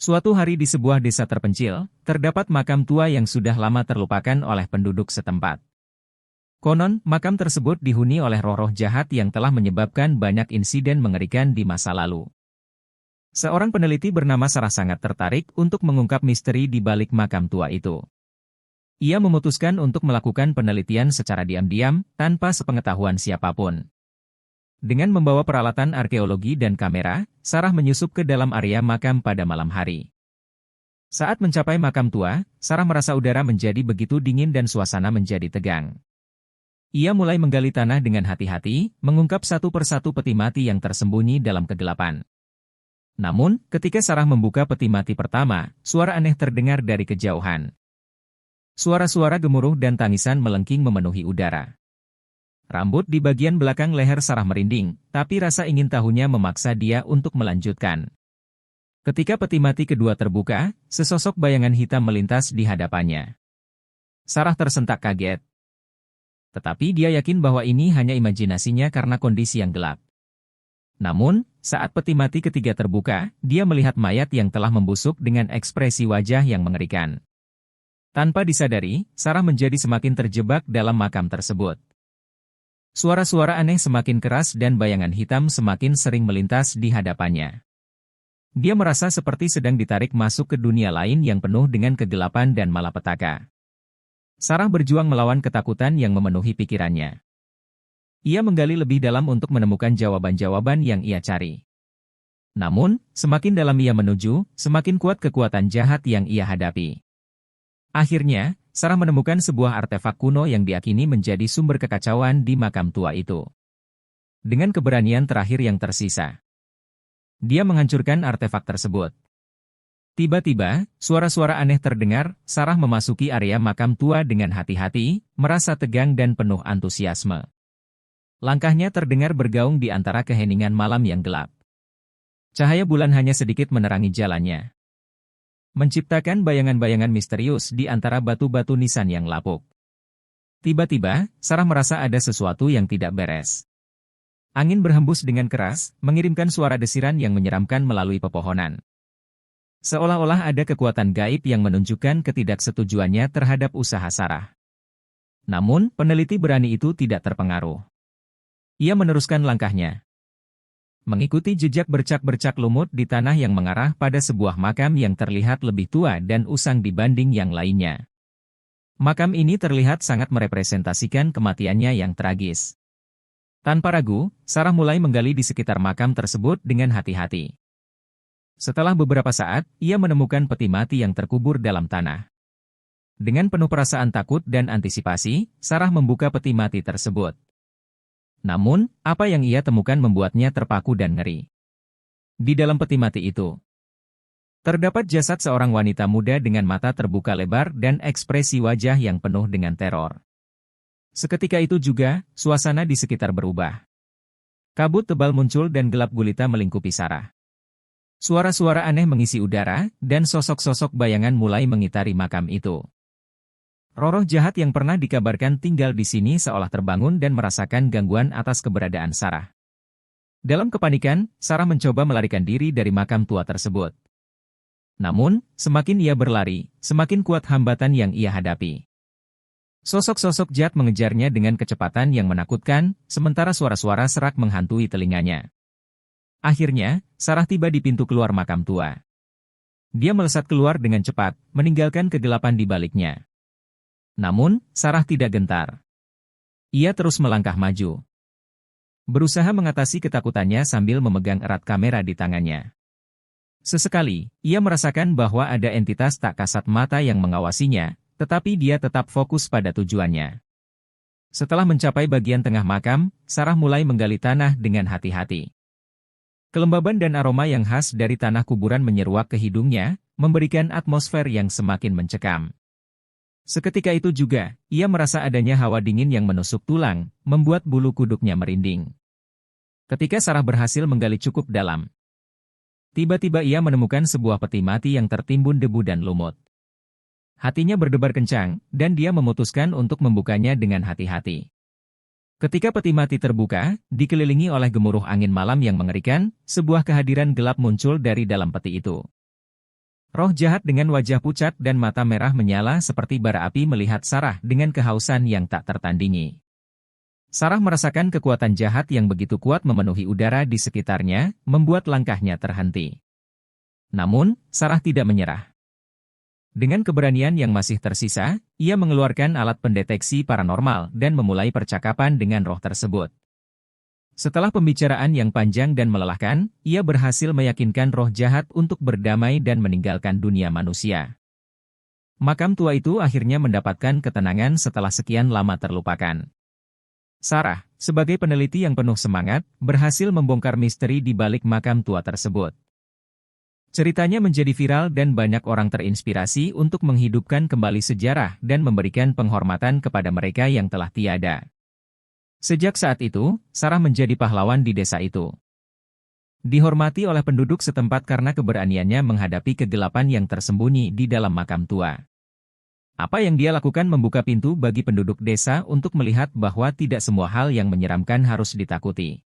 Suatu hari di sebuah desa terpencil, terdapat makam tua yang sudah lama terlupakan oleh penduduk setempat. Konon, makam tersebut dihuni oleh roh-roh jahat yang telah menyebabkan banyak insiden mengerikan di masa lalu. Seorang peneliti bernama Sarah sangat tertarik untuk mengungkap misteri di balik makam tua itu. Ia memutuskan untuk melakukan penelitian secara diam-diam, tanpa sepengetahuan siapapun. Dengan membawa peralatan arkeologi dan kamera, Sarah menyusup ke dalam area makam pada malam hari. Saat mencapai makam tua, Sarah merasa udara menjadi begitu dingin dan suasana menjadi tegang. Ia mulai menggali tanah dengan hati-hati, mengungkap satu persatu peti mati yang tersembunyi dalam kegelapan. Namun, ketika Sarah membuka peti mati pertama, suara aneh terdengar dari kejauhan. Suara-suara gemuruh dan tangisan melengking memenuhi udara. Rambut di bagian belakang leher Sarah merinding, tapi rasa ingin tahunya memaksa dia untuk melanjutkan. Ketika peti mati kedua terbuka, sesosok bayangan hitam melintas di hadapannya. Sarah tersentak kaget. Tetapi dia yakin bahwa ini hanya imajinasinya karena kondisi yang gelap. Namun, saat peti mati ketiga terbuka, dia melihat mayat yang telah membusuk dengan ekspresi wajah yang mengerikan. Tanpa disadari, Sarah menjadi semakin terjebak dalam makam tersebut. Suara-suara aneh semakin keras dan bayangan hitam semakin sering melintas di hadapannya. Dia merasa seperti sedang ditarik masuk ke dunia lain yang penuh dengan kegelapan dan malapetaka. Sarah berjuang melawan ketakutan yang memenuhi pikirannya. Ia menggali lebih dalam untuk menemukan jawaban-jawaban yang ia cari. Namun, semakin dalam ia menuju, semakin kuat kekuatan jahat yang ia hadapi. Akhirnya, Sarah menemukan sebuah artefak kuno yang diakini menjadi sumber kekacauan di makam tua itu. Dengan keberanian terakhir yang tersisa, dia menghancurkan artefak tersebut. Tiba-tiba, suara-suara aneh terdengar. Sarah memasuki area makam tua dengan hati-hati, merasa tegang dan penuh antusiasme. Langkahnya terdengar bergaung di antara keheningan malam yang gelap. Cahaya bulan hanya sedikit menerangi jalannya, menciptakan bayangan-bayangan misterius di antara batu-batu nisan yang lapuk. Tiba-tiba, Sarah merasa ada sesuatu yang tidak beres. Angin berhembus dengan keras, mengirimkan suara desiran yang menyeramkan melalui pepohonan. Seolah-olah ada kekuatan gaib yang menunjukkan ketidaksetujuannya terhadap usaha Sarah. Namun, peneliti berani itu tidak terpengaruh. Ia meneruskan langkahnya, mengikuti jejak bercak-bercak lumut di tanah yang mengarah pada sebuah makam yang terlihat lebih tua dan usang dibanding yang lainnya. Makam ini terlihat sangat merepresentasikan kematiannya yang tragis. Tanpa ragu, Sarah mulai menggali di sekitar makam tersebut dengan hati-hati. Setelah beberapa saat, ia menemukan peti mati yang terkubur dalam tanah. Dengan penuh perasaan takut dan antisipasi, Sarah membuka peti mati tersebut. Namun, apa yang ia temukan membuatnya terpaku dan ngeri. Di dalam peti mati itu, terdapat jasad seorang wanita muda dengan mata terbuka lebar dan ekspresi wajah yang penuh dengan teror. Seketika itu juga, suasana di sekitar berubah. Kabut tebal muncul dan gelap gulita melingkupi Sarah. Suara-suara aneh mengisi udara, dan sosok-sosok bayangan mulai mengitari makam itu. Roh-roh jahat yang pernah dikabarkan tinggal di sini seolah terbangun dan merasakan gangguan atas keberadaan Sarah. Dalam kepanikan, Sarah mencoba melarikan diri dari makam tua tersebut. Namun, semakin ia berlari, semakin kuat hambatan yang ia hadapi. Sosok-sosok jahat mengejarnya dengan kecepatan yang menakutkan, sementara suara-suara serak menghantui telinganya. Akhirnya, Sarah tiba di pintu keluar makam tua. Dia melesat keluar dengan cepat, meninggalkan kegelapan di baliknya. Namun, Sarah tidak gentar. Ia terus melangkah maju, berusaha mengatasi ketakutannya sambil memegang erat kamera di tangannya. Sesekali, ia merasakan bahwa ada entitas tak kasat mata yang mengawasinya, tetapi dia tetap fokus pada tujuannya. Setelah mencapai bagian tengah makam, Sarah mulai menggali tanah dengan hati-hati. Kelembaban dan aroma yang khas dari tanah kuburan menyeruak ke hidungnya, memberikan atmosfer yang semakin mencekam. Seketika itu juga, ia merasa adanya hawa dingin yang menusuk tulang, membuat bulu kuduknya merinding. Ketika Sarah berhasil menggali cukup dalam, tiba-tiba ia menemukan sebuah peti mati yang tertimbun debu dan lumut. Hatinya berdebar kencang, dan dia memutuskan untuk membukanya dengan hati-hati. Ketika peti mati terbuka, dikelilingi oleh gemuruh angin malam yang mengerikan, sebuah kehadiran gelap muncul dari dalam peti itu. Roh jahat dengan wajah pucat dan mata merah menyala seperti bara api melihat Sarah dengan kehausan yang tak tertandingi. Sarah merasakan kekuatan jahat yang begitu kuat memenuhi udara di sekitarnya, membuat langkahnya terhenti. Namun, Sarah tidak menyerah. Dengan keberanian yang masih tersisa, ia mengeluarkan alat pendeteksi paranormal dan memulai percakapan dengan roh tersebut. Setelah pembicaraan yang panjang dan melelahkan, ia berhasil meyakinkan roh jahat untuk berdamai dan meninggalkan dunia manusia. Makam tua itu akhirnya mendapatkan ketenangan setelah sekian lama terlupakan. Sarah, sebagai peneliti yang penuh semangat, berhasil membongkar misteri di balik makam tua tersebut. Ceritanya menjadi viral dan banyak orang terinspirasi untuk menghidupkan kembali sejarah dan memberikan penghormatan kepada mereka yang telah tiada. Sejak saat itu, Sarah menjadi pahlawan di desa itu. Dihormati oleh penduduk setempat karena keberaniannya menghadapi kegelapan yang tersembunyi di dalam makam tua. Apa yang dia lakukan membuka pintu bagi penduduk desa untuk melihat bahwa tidak semua hal yang menyeramkan harus ditakuti.